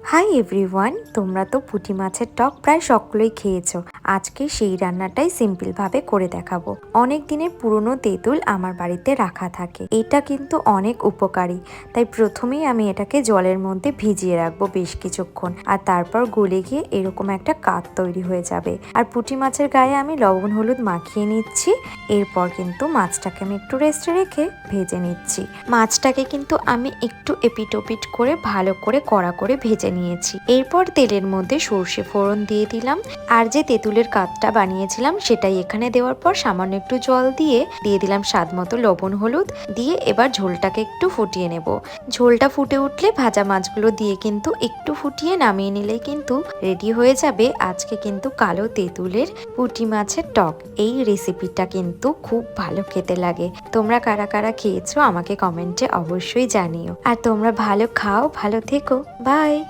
Hi everyone, তোমরা তো পুঁটি মাছের টক প্রায় সকলেই খেয়েছো। আজকে সেই রান্নাটাই সিম্পল ভাবে করে দেখাবো। অনেক দিনের পুরনো তেঁতুল আমার বাড়িতে রাখা থাকে, এটা কিন্তু অনেক উপকারী। তাই প্রথমেই আমি এটাকে জলের মধ্যে ভিজিয়ে রাখবো বেশ কিছুক্ষণ, আর তারপর গলে গিয়ে এরকম একটা কাত তৈরি হয়ে যাবে। আর পুঁটি মাছের গায়ে আমি লবণ হলুদ মাখিয়ে নিচ্ছি। এরপর কিন্তু মাছটাকে আমি একটু রেস্টে রেখে ভেজে নিচ্ছি। মাছটাকে কিন্তু আমি একটু এপিট ওপিট করে ভালো করে কড়া করে ভেজে নিয়েছি। এরপর তেলের মধ্যে সর্ষে ফোড়ন দিয়ে দিলাম, আর যে তেঁতুলের কাতটা বানিয়েছিলাম সেটাই এখানে দেওয়ার পর সামান্য একটু জল দিয়ে দিলাম স্বাদ মতো লবণ হলুদ দিয়ে এবার ঝোলটাকে একটু ফুটিয়ে নেব। ঝোলটা ফুটে উঠলে ভাজা মাছগুলো দিয়ে কিন্তু একটু ফুটিয়ে নামিয়ে নিলেই কিন্তু রেডি হয়ে যাবে আজকে কিন্তু কালো তেঁতুলের পুঁটি মাছের টক। এই রেসিপিটা কিন্তু খুব ভালো খেতে লাগে। তোমরা কারা কারা খেয়েছো আমাকে কমেন্টে অবশ্যই জানিও। আর তোমরা ভালো খাও, ভালো থেকো, বাই।